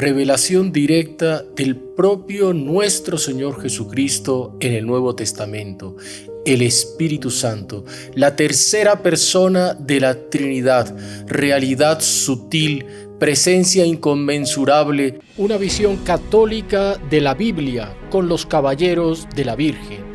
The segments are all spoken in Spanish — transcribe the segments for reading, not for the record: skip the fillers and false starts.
Revelación directa del propio nuestro Señor Jesucristo en el Nuevo Testamento, el Espíritu Santo, la tercera persona de la Trinidad, realidad sutil, presencia inconmensurable, una visión católica de la Biblia con los caballeros de la Virgen.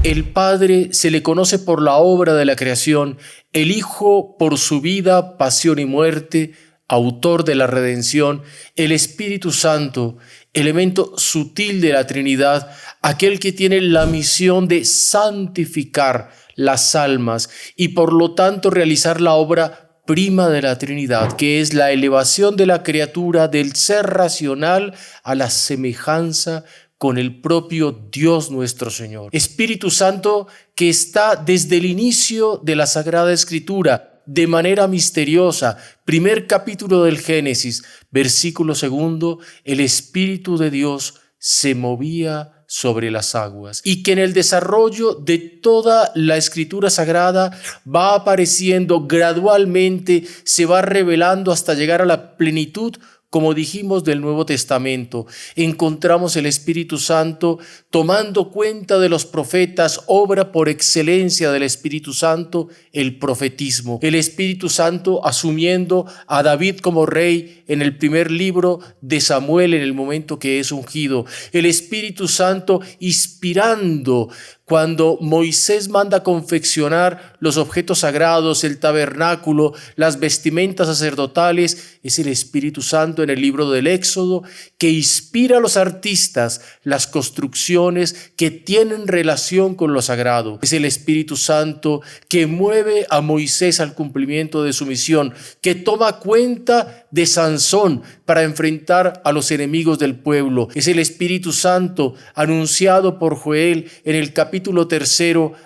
El Padre se le conoce por la obra de la creación, el Hijo por su vida, pasión y muerte, autor de la redención, el Espíritu Santo, elemento sutil de la Trinidad, aquel que tiene la misión de santificar las almas y por lo tanto realizar la obra prima de la Trinidad, que es la elevación de la criatura del ser racional a la semejanza con el propio Dios nuestro Señor. Espíritu Santo que está desde el inicio de la Sagrada Escritura, de manera misteriosa. Primer capítulo del Génesis, versículo 2, el Espíritu de Dios se movía sobre las aguas. Y que en el desarrollo de toda la Escritura Sagrada va apareciendo gradualmente, se va revelando hasta llegar a la plenitud. Como dijimos del Nuevo Testamento, encontramos el Espíritu Santo tomando cuenta de los profetas, obra por excelencia del Espíritu Santo, el profetismo. El Espíritu Santo asumiendo a David como rey en el primer libro de Samuel en el momento que es ungido. El Espíritu Santo inspirando cuando Moisés manda confeccionar los objetos sagrados, el tabernáculo, las vestimentas sacerdotales, es el Espíritu Santo en el libro del Éxodo que inspira a los artistas las construcciones que tienen relación con lo sagrado. Es el Espíritu Santo que mueve a Moisés al cumplimiento de su misión, que toma cuenta de Sansón para enfrentar a los enemigos del pueblo. Es el Espíritu Santo anunciado por Joel en el capítulo 3,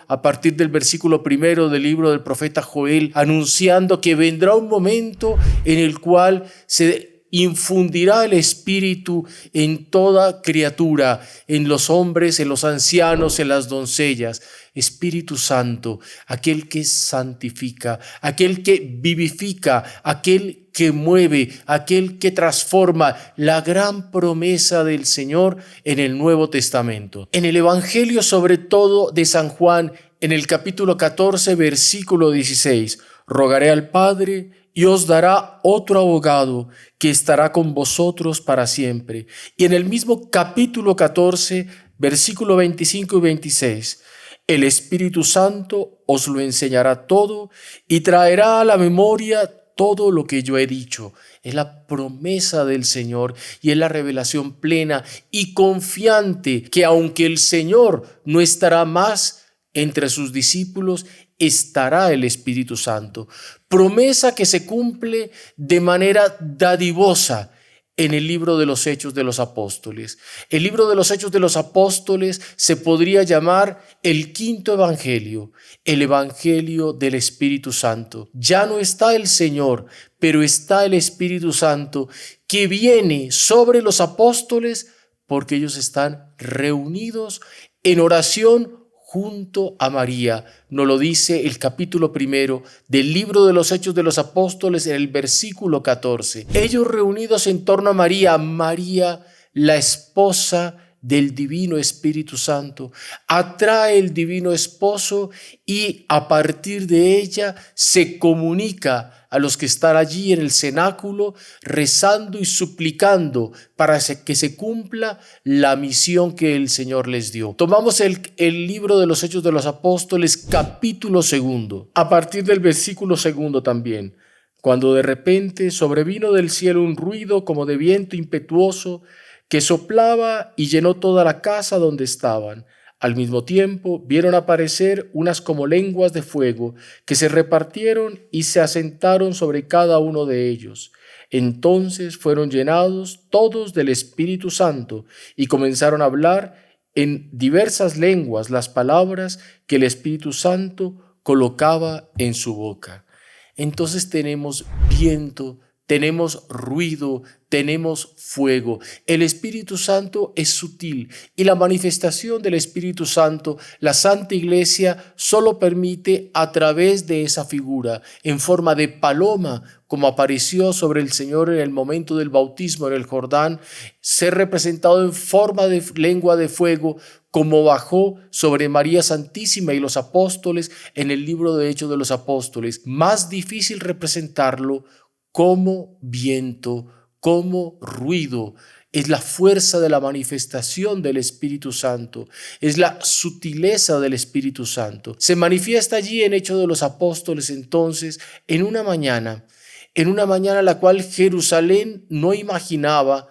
a partir del versículo 1 del libro del profeta Joel, anunciando que vendrá un momento en el cual se infundirá el Espíritu en toda criatura, en los hombres, en los ancianos, en las doncellas. Espíritu Santo, aquel que santifica, aquel que vivifica, aquel que mueve, aquel que transforma, la gran promesa del Señor en el Nuevo Testamento. En el Evangelio, sobre todo de San Juan, en el capítulo 14, versículo 16, rogaré al Padre y os dará otro abogado que estará con vosotros para siempre. Y en el mismo capítulo 14, versículo 25 y 26, el Espíritu Santo os lo enseñará todo y traerá a la memoria todo lo que yo he dicho. Es la promesa del Señor y es la revelación plena y confiante que aunque el Señor no estará más entre sus discípulos, estará el Espíritu Santo. Promesa que se cumple de manera dadivosa en el libro de los Hechos de los Apóstoles. El libro de los Hechos de los Apóstoles se podría llamar el quinto evangelio, el evangelio del Espíritu Santo. Ya no está el Señor, pero está el Espíritu Santo que viene sobre los apóstoles porque ellos están reunidos en oración junto a María. Nos lo dice el capítulo 1 del libro de los Hechos de los Apóstoles en el versículo 14. Ellos reunidos en torno a María, María, la esposa del Divino Espíritu Santo, atrae el Divino Esposo y a partir de ella se comunica a los que están allí en el cenáculo rezando y suplicando para que se cumpla la misión que el Señor les dio. Tomamos el libro de los Hechos de los Apóstoles, capítulo 2, a partir del versículo 2 también. Cuando de repente sobrevino del cielo un ruido como de viento impetuoso que soplaba y llenó toda la casa donde estaban. Al mismo tiempo vieron aparecer unas como lenguas de fuego que se repartieron y se asentaron sobre cada uno de ellos. Entonces fueron llenados todos del Espíritu Santo y comenzaron a hablar en diversas lenguas las palabras que el Espíritu Santo colocaba en su boca. Entonces tenemos viento tenemos ruido, tenemos fuego. El Espíritu Santo es sutil y la manifestación del Espíritu Santo, la Santa Iglesia solo permite a través de esa figura, en forma de paloma, como apareció sobre el Señor en el momento del bautismo en el Jordán, ser representado en forma de lengua de fuego, como bajó sobre María Santísima y los apóstoles en el libro de Hechos de los Apóstoles. Más difícil representarlo como viento, como ruido. Es la fuerza de la manifestación del Espíritu Santo, es la sutileza del Espíritu Santo. Se manifiesta allí en Hechos de los Apóstoles entonces en una mañana la cual Jerusalén no imaginaba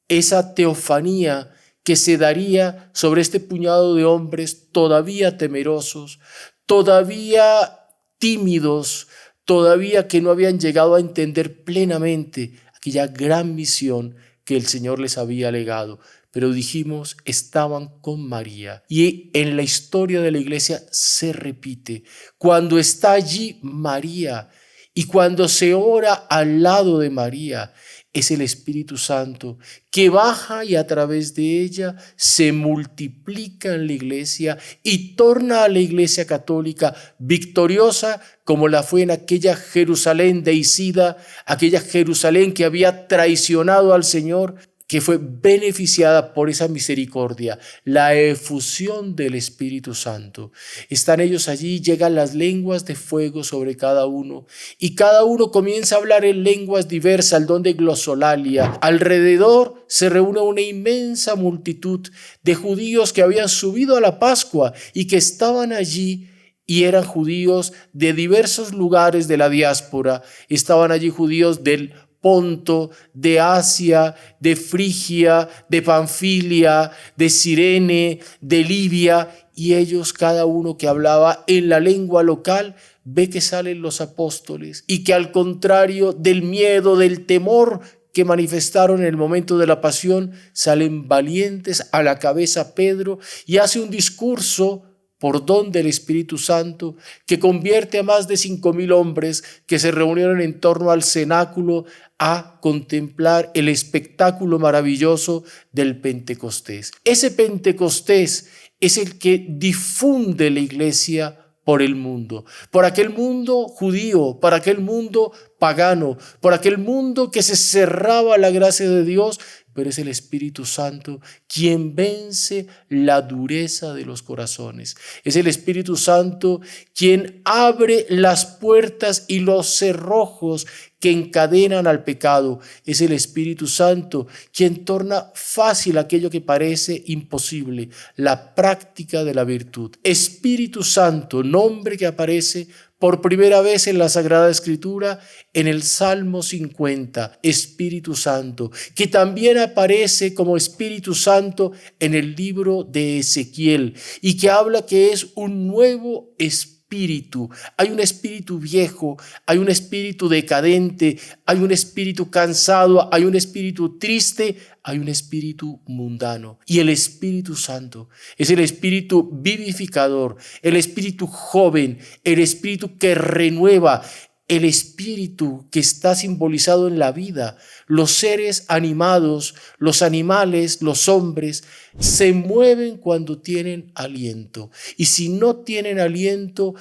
esa teofanía que se daría sobre este puñado de hombres todavía temerosos, todavía tímidos, todavía que no habían llegado a entender plenamente aquella gran misión que el Señor les había legado. Pero dijimos, estaban con María. Y en la historia de la iglesia se repite. Cuando está allí María y cuando se ora al lado de María, es el Espíritu Santo que baja y a través de ella se multiplica en la iglesia y torna a la iglesia católica victoriosa como la fue en aquella Jerusalén deicida, aquella Jerusalén que había traicionado al Señor, que fue beneficiada por esa misericordia, la efusión del Espíritu Santo. Están ellos allí, llegan las lenguas de fuego sobre cada uno y cada uno comienza a hablar en lenguas diversas, el don de glosolalia. Alrededor se reúne una inmensa multitud de judíos que habían subido a la Pascua y que estaban allí y eran judíos de diversos lugares de la diáspora. Estaban allí judíos del Ponto, de Asia, de Frigia, de Panfilia, de Cirene, de Libia, y ellos, cada uno que hablaba en la lengua local, ve que salen los apóstoles y que al contrario del miedo, del temor que manifestaron en el momento de la pasión, salen valientes. A la cabeza Pedro y hace un discurso por don del Espíritu Santo, que convierte a más de 5,000 hombres que se reunieron en torno al cenáculo a contemplar el espectáculo maravilloso del Pentecostés. Ese Pentecostés es el que difunde la iglesia por el mundo, por aquel mundo judío, por aquel mundo pagano, por aquel mundo que se cerraba a la gracia de Dios, pero es el Espíritu Santo quien vence la dureza de los corazones. Es el Espíritu Santo quien abre las puertas y los cerrojos que encadenan al pecado. Es el Espíritu Santo quien torna fácil aquello que parece imposible, la práctica de la virtud. Espíritu Santo, nombre que aparece por primera vez en la Sagrada Escritura, en el Salmo 50, Espíritu Santo, que también aparece como Espíritu Santo en el libro de Ezequiel y que habla que es un nuevo espíritu. Hay un espíritu viejo, hay un espíritu decadente, hay un espíritu cansado, hay un espíritu triste, hay un espíritu mundano. Y el Espíritu Santo es el espíritu vivificador, el espíritu joven, el espíritu que renueva, el espíritu que está simbolizado en la vida. Los seres animados, los animales, los hombres, se mueven cuando tienen aliento. Y si no tienen aliento,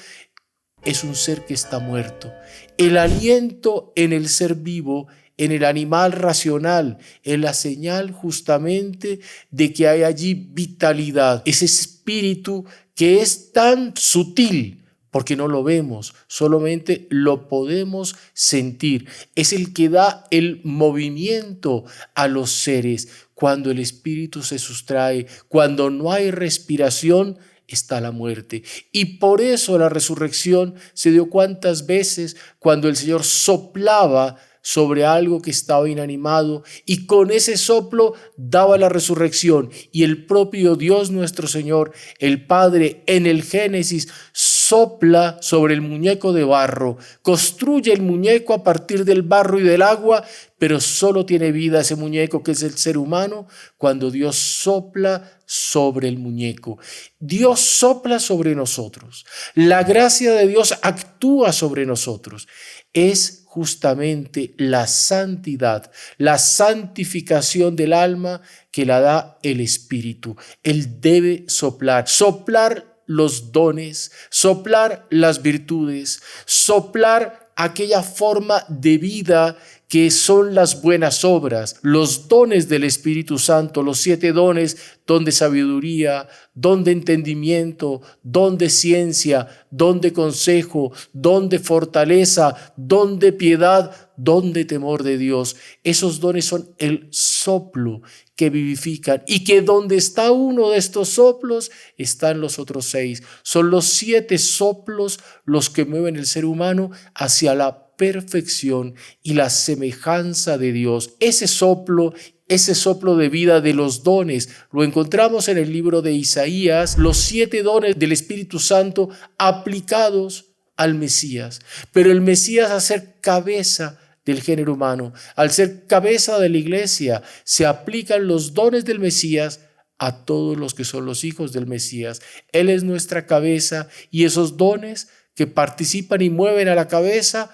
es un ser que está muerto. El aliento en el ser vivo, en el animal racional, es la señal justamente de que hay allí vitalidad. Ese espíritu que es tan sutil, porque no lo vemos, solamente lo podemos sentir. Es el que da el movimiento a los seres. Cuando el espíritu se sustrae, cuando no hay respiración, está la muerte. Y por eso la resurrección se dio cuántas veces cuando el Señor soplaba sobre algo que estaba inanimado y con ese soplo daba la resurrección. Y el propio Dios nuestro Señor, el Padre, en el Génesis, sopla sobre el muñeco de barro, construye el muñeco a partir del barro y del agua, pero solo tiene vida ese muñeco que es el ser humano cuando Dios sopla sobre el muñeco. Dios sopla sobre nosotros. La gracia de Dios actúa sobre nosotros. Es justamente la santidad, la santificación del alma que la da el Espíritu. Él debe soplar los dones, soplar las virtudes, soplar aquella forma de vida que son las buenas obras, los dones del Espíritu Santo, los 7 dones, don de sabiduría, don de entendimiento, don de ciencia, don de consejo, don de fortaleza, don de piedad, don de temor de Dios. Esos dones son el soplo que vivifican y que donde está uno de estos soplos están los otros 6. Son los 7 soplos los que mueven el ser humano hacia la perfección y la semejanza de Dios. Ese soplo de vida de los dones, lo encontramos en el libro de Isaías, los 7 dones del Espíritu Santo aplicados al Mesías. Pero el Mesías, al ser cabeza del género humano, al ser cabeza de la iglesia, se aplican los dones del Mesías a todos los que son los hijos del Mesías. Él es nuestra cabeza y esos dones que participan y mueven a la cabeza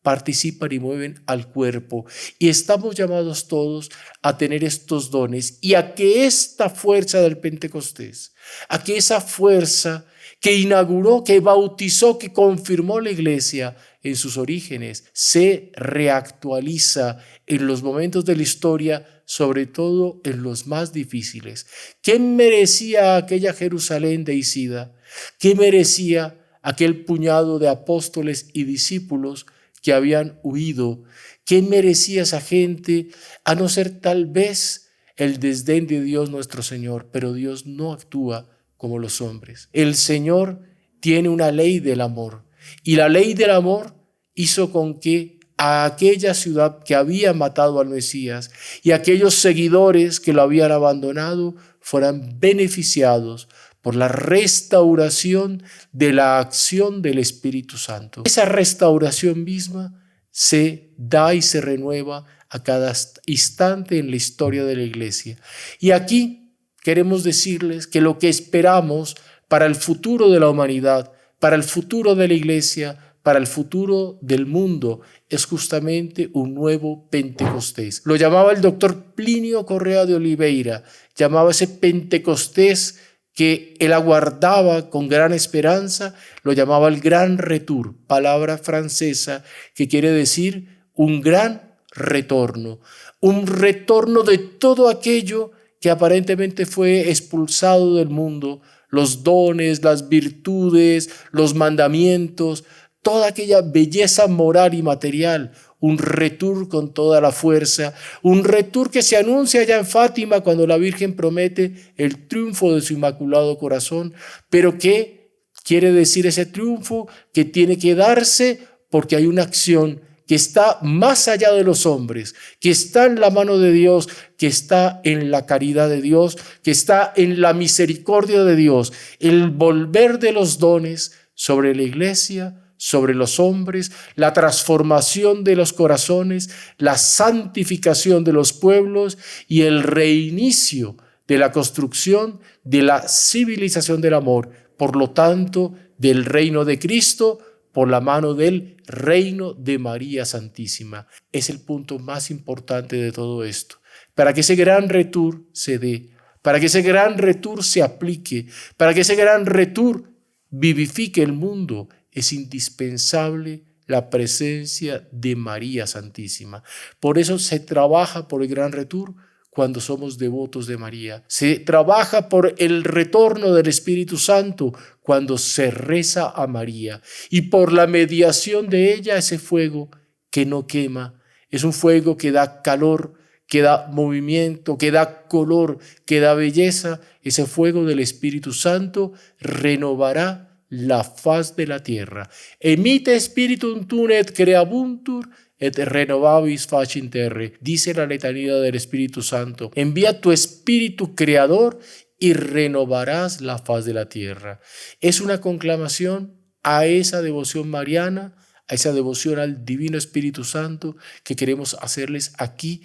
participan y mueven al cuerpo. Y estamos llamados todos a tener estos dones y a que esta fuerza del Pentecostés, a que esa fuerza que inauguró, que bautizó, que confirmó la iglesia en sus orígenes, se reactualiza en los momentos de la historia, sobre todo en los más difíciles. ¿Qué merecía aquella Jerusalén deicida? ¿Qué merecía aquel puñado de apóstoles y discípulos que habían huido? ¿Qué merecía esa gente? A no ser tal vez el desdén de Dios nuestro Señor, pero Dios no actúa como los hombres. El Señor tiene una ley del amor y la ley del amor hizo con que a aquella ciudad que había matado al Mesías y aquellos seguidores que lo habían abandonado fueran beneficiados por la restauración de la acción del Espíritu Santo. Esa restauración misma se da y se renueva a cada instante en la historia de la iglesia. Y aquí queremos decirles que lo que esperamos para el futuro de la humanidad, para el futuro de la iglesia, para el futuro del mundo, es justamente un nuevo Pentecostés. Lo llamaba el doctor Plinio Correa de Oliveira, llamaba ese Pentecostés que él aguardaba con gran esperanza, lo llamaba el Gran Retour, palabra francesa que quiere decir un gran retorno, un retorno de todo aquello que aparentemente fue expulsado del mundo, los dones, las virtudes, los mandamientos, toda aquella belleza moral y material, un retour con toda la fuerza, un retour que se anuncia ya en Fátima cuando la Virgen promete el triunfo de su Inmaculado Corazón, pero ¿qué quiere decir ese triunfo? Que tiene que darse porque hay una acción que está más allá de los hombres, que está en la mano de Dios, que está en la caridad de Dios, que está en la misericordia de Dios, el volver de los dones sobre la iglesia, sobre los hombres, la transformación de los corazones, la santificación de los pueblos y el reinicio de la construcción de la civilización del amor, por lo tanto, del reino de Cristo, por la mano del reino de María Santísima. Es el punto más importante de todo esto. Para que ese gran retour se dé, para que ese gran retour se aplique, para que ese gran retour vivifique el mundo, es indispensable la presencia de María Santísima. Por eso se trabaja por el gran retour cuando somos devotos de María. Se trabaja por el retorno del Espíritu Santo cuando se reza a María. Y por la mediación de ella, ese fuego que no quema, es un fuego que da calor, que da movimiento, que da color, que da belleza. Ese fuego del Espíritu Santo renovará la faz de la tierra. Emite spiritum tuum et creabuntur et renovabis faciem terrae, dice la letanía del Espíritu Santo. Envía tu Espíritu Creador y renovarás la faz de la tierra. Es una conclamación a esa devoción mariana, a esa devoción al Divino Espíritu Santo que queremos hacerles aquí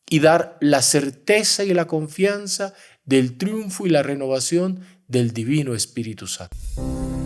y dar la certeza y la confianza del triunfo y la renovación del Divino Espíritu Santo.